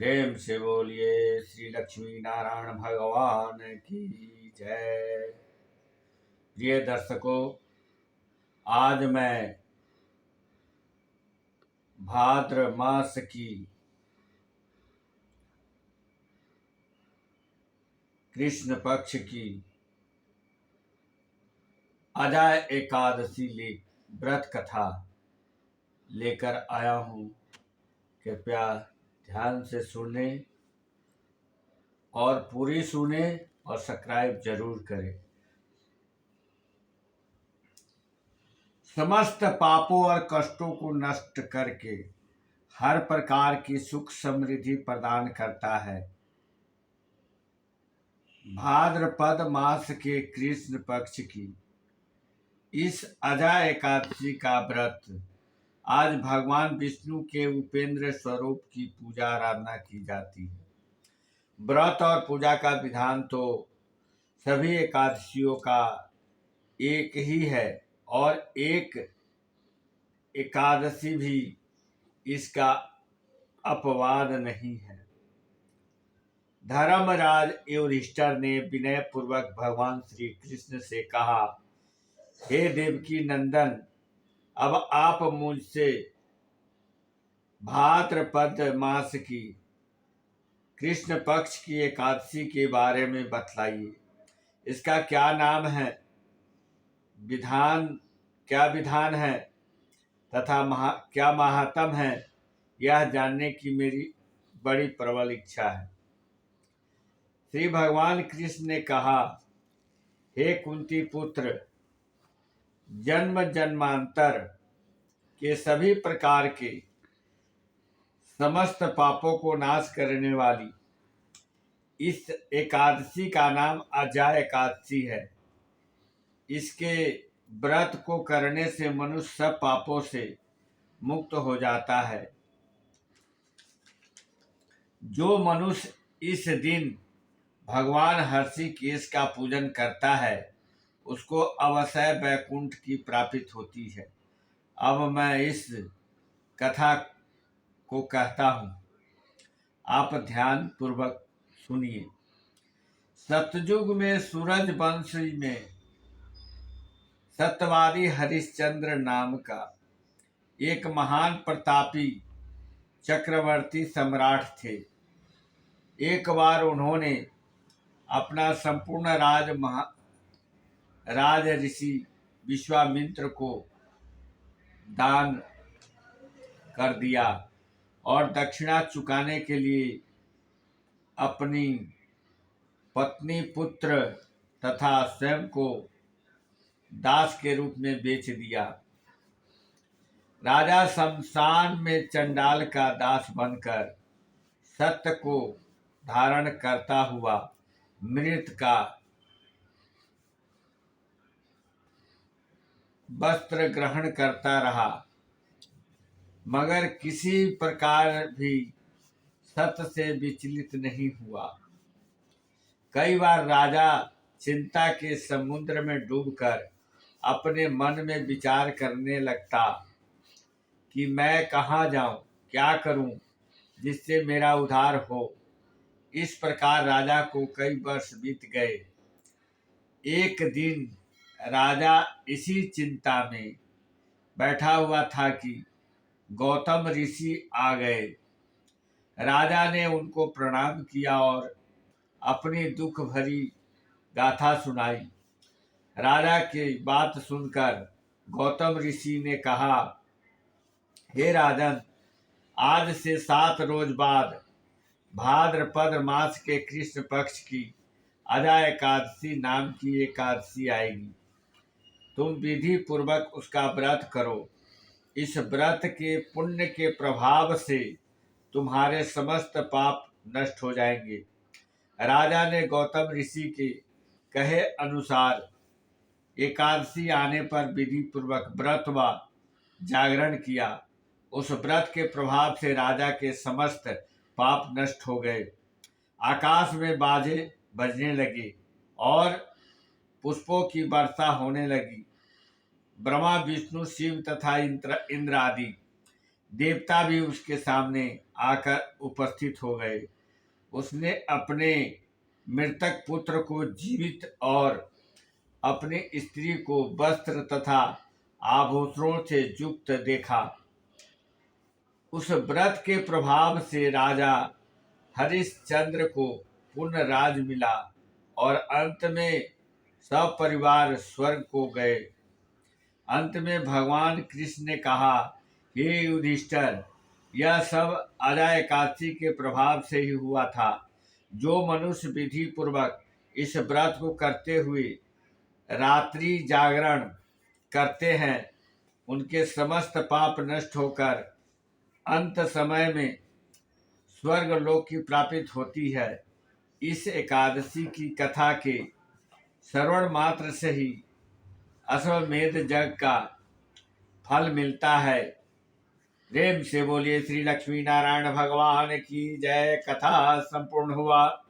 प्रेम से बोलिए श्री लक्ष्मी नारायण भगवान की जय। प्रिय दर्शकों, आज मैं भाद्र मास की कृष्ण पक्ष की अजय एकादशी व्रत कथा लेकर आया हूँ। कृपया ध्यान से सुने और पूरी सुने और सब्सक्राइब जरूर करें। समस्त पापों और कष्टों को नष्ट करके हर प्रकार की सुख समृद्धि प्रदान करता है। भाद्रपद मास के कृष्ण पक्ष की इस अजय एकादशी का व्रत आज भगवान विष्णु के उपेंद्र स्वरूप की पूजा आराधना की जाती है। व्रत और पूजा का विधान तो सभी एकादशियों का एक ही है और एक एकादशी भी इसका अपवाद नहीं है। धर्मराज युधिष्ठिर ने विनय पूर्वक भगवान श्री कृष्ण से कहा, हे देवकी नंदन, अब आप मुझसे भाद्रपद मास की कृष्ण पक्ष की एकादशी के बारे में बतलाइए। इसका क्या नाम है, क्या विधान है तथा क्या महात्म है, यह जानने की मेरी बड़ी प्रबल इच्छा है। श्री भगवान कृष्ण ने कहा, हे कुंती पुत्र, जन्म जन्मांतर के सभी प्रकार के समस्त पापों को नाश करने वाली इस एकादशी का नाम अजय एकादशी है। इसके व्रत को करने से मनुष्य सब पापों से मुक्त हो जाता है। जो मनुष्य इस दिन भगवान हर्षिकेश का पूजन करता है उसको अवश्य वैकुंठ की प्राप्ति होती है। अब मैं इस कथा को कहता हूँ, आप ध्यान पूर्वक सुनिए। सतयुग में सूरज वंश में सत्यवादी हरिश्चंद्र नाम का एक महान प्रतापी चक्रवर्ती सम्राट थे। एक बार उन्होंने अपना संपूर्ण राज ऋषि विश्वामित्र को दान कर दिया और दक्षिणा चुकाने के लिए अपनी पत्नी, पुत्र तथा स्वयं को दास के रूप में बेच दिया। राजा शमशान में चंडाल का दास बनकर सत्य को धारण करता हुआ मृत का वस्त्र ग्रहण करता रहा, मगर किसी प्रकार भी सत्य से विचलित नहीं हुआ। कई बार राजा चिंता के समुद्र में डूबकर अपने मन में विचार करने लगता कि मैं कहाँ जाऊं, क्या करूं जिससे मेरा उद्धार हो। इस प्रकार राजा को कई वर्ष बीत गए। एक दिन राजा इसी चिंता में बैठा हुआ था कि गौतम ऋषि आ गए। राजा ने उनको प्रणाम किया और अपनी दुख भरी गाथा सुनाई। राजा की बात सुनकर गौतम ऋषि ने कहा, हे राजन, आज से 7 रोज बाद भाद्रपद मास के कृष्ण पक्ष की अजय एकादशी नाम की एकादशी आएगी। तुम विधि पूर्वक उसका व्रत करो। इस व्रत के पुण्य के प्रभाव से तुम्हारे समस्त पाप नष्ट हो जाएंगे। राजा ने गौतम ऋषि के कहे अनुसार एकादशी आने पर विधि पूर्वक व्रत व जागरण किया। उस व्रत के प्रभाव से राजा के समस्त पाप नष्ट हो गए। आकाश में बाजे बजने लगे और पुष्पों की वर्षा होने लगी। ब्रह्मा, विष्णु, शिव तथा इंद्र आदि देवता भी उसके सामने आकर उपस्थित हो गए। उसने अपने मृतक पुत्र को जीवित और अपनी स्त्री को वस्त्र तथा आभूषणों से युक्त देखा। उस व्रत के प्रभाव से राजा हरिश्चंद्र को पूर्ण राज मिला और अंत में सब परिवार स्वर्ग को गए। अंत में भगवान कृष्ण ने कहा, हे युधिष्ठिर, यह सब अजय एकादशी के प्रभाव से ही हुआ था। जो मनुष्य विधि पूर्वक इस व्रत को करते हुए रात्रि जागरण करते हैं, उनके समस्त पाप नष्ट होकर अंत समय में स्वर्ग लोक की प्राप्ति होती है। इस एकादशी की कथा के श्रवण मात्र से ही अश्वमेध यज्ञ का फल मिलता है। प्रेम से बोलिए श्री लक्ष्मी नारायण भगवान की जय। कथा संपूर्ण हुआ।